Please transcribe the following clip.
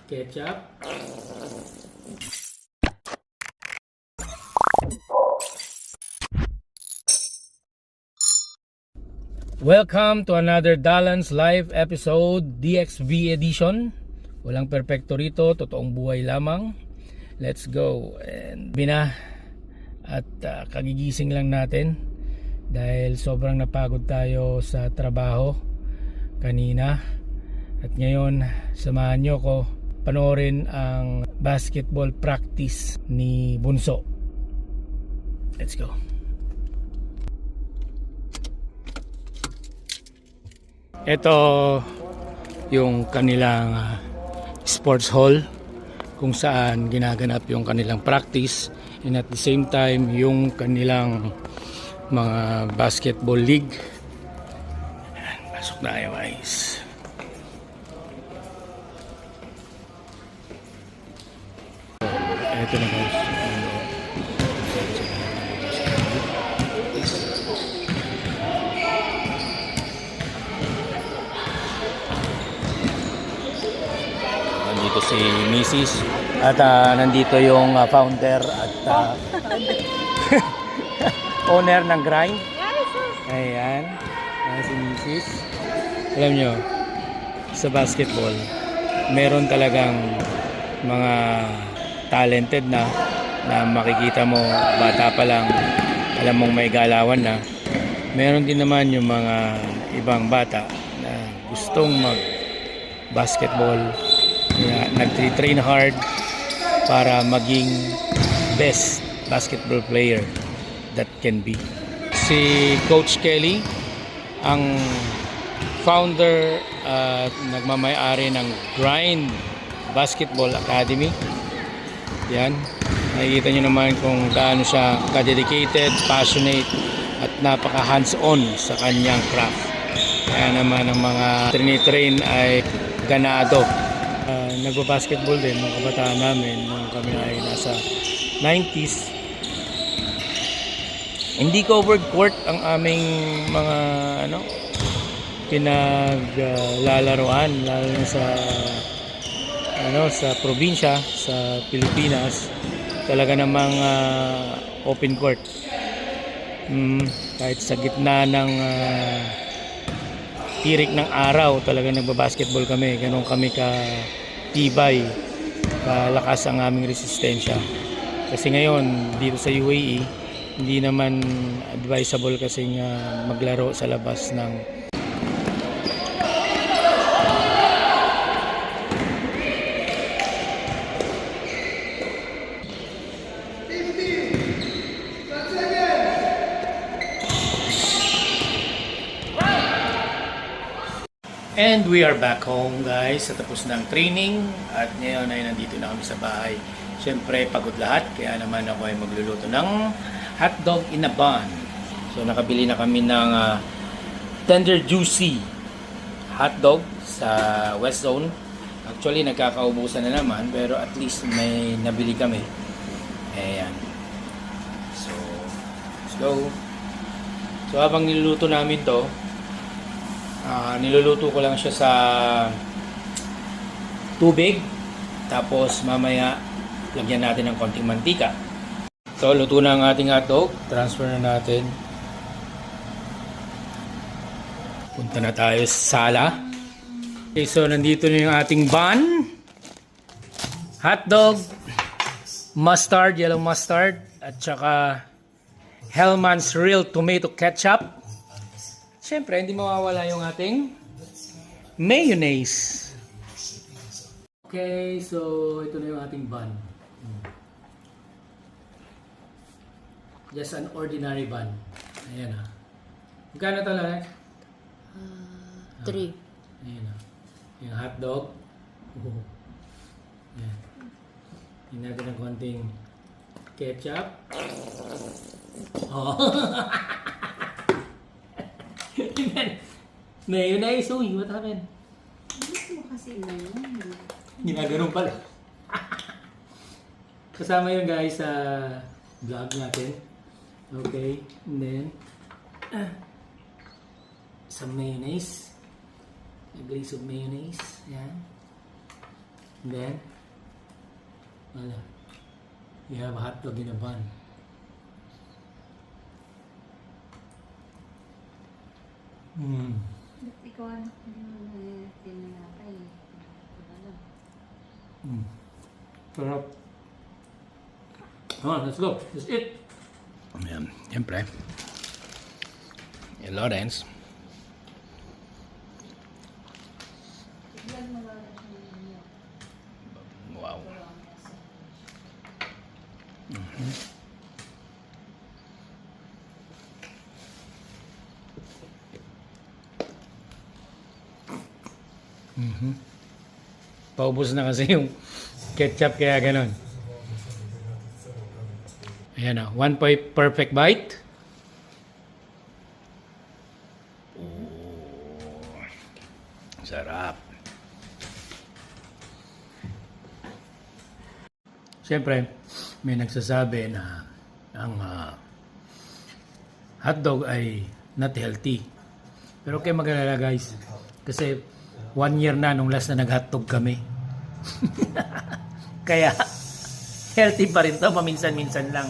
ketchup. Welcome to another Dalan's Live episode, DXV edition. Walang perpekto rito, totoong buhay lamang. Let's go. And bina at kagigising lang natin dahil sobrang napagod tayo sa trabaho kanina. At ngayon, samahan nyo ko panoorin ang basketball practice ni Bunso. Let's go. Ito yung kanilang sports hall kung saan ginaganap yung kanilang practice, and at the same time yung kanilang mga basketball league. Ayan, pasok na tayo guys. Ito na guys. Nandito si Mrs. At nandito yung founder at owner ng Grind. Ayan. Ayan si Mrs. Alam nyo, sa basketball, meron talagang mga talented na makikita mo bata pa lang, alam mong may galawan na. Meron din naman yung mga ibang bata na gustong mag basketball, nagtitrain hard para maging best basketball player that can be. Si Coach Kelly ang founder at nagmamay-ari ng Grind Basketball Academy. Yan, nakikita nyo naman kung gaano siya ka-dedicated, passionate at napaka hands-on sa kanyang craft. Kaya naman ang mga train ay ganado. Nagbabasketball din nung kabataan namin nung kami ay nasa 90s. Hindi covered court ang aming mga pinaglalaroan, lalo na sa probinsya sa Pilipinas. Talaga namang open court. Kahit sa gitna ng tirik ng araw, talaga nagbabasketball kami. Ganon kami tibay, kalakas ang aming resistensya. Kasi ngayon dito sa UAE, hindi naman advisable kasi maglaro sa labas ng And we are back home guys, sa tapos ng training at ngayon ay nandito na kami sa bahay. Siyempre pagod lahat, kaya naman ako ay magluluto ng hotdog in a bun. So nakabili na kami ng tender juicy hotdog sa West Zone. Actually nagkakaubusan na naman, pero at least may nabili kami. Ayan. So let's go. So habang niluluto namin to, niluluto ko lang siya sa tubig, tapos mamaya lagyan natin ng konting mantika. So luto na ang ating hotdog, transfer na natin. Punta na tayo sa sala. Okay, so nandito na yung ating bun, hotdog, mustard, yellow mustard, at saka Hellmann's Real Tomato Ketchup. Siyempre, hindi mawawala yung ating mayonnaise. Okay, so ito na yung ating bun. Just an ordinary bun. Ayan ha. Magkano ito lang? 3. Ayan ha. Yung hotdog. Ayan. Tingnan natin ng konting ketchup. Oh. Mayonnaise, uy, what happened? Hindi mo kasi mayonnaise. Ginaganon pala. Kasama yun guys sa vlog natin. Okay, and then some mayonnaise. A glaze of mayonnaise. Yan. And then, wala. You have a hot dog in a bun. Mm. Ba't ikaw hindi mo na tinapay? Wala. Mm. Sarap. Come on, let's go. Let's eat. Ayan, siyempre. Yung Lawrence. Tignan mo lang siya niya. Wow. Mhm. Paubos na kasi yung ketchup kaya ganon. Ayan na, perfect bite. Oh, sarap. Siyempre, may nagsasabi na ang hotdog ay not healthy. Pero kayo mag-alala guys, kasi 1 year na nung last na nag-hotdog kami. Kaya, healthy pa rin to, paminsan-minsan lang.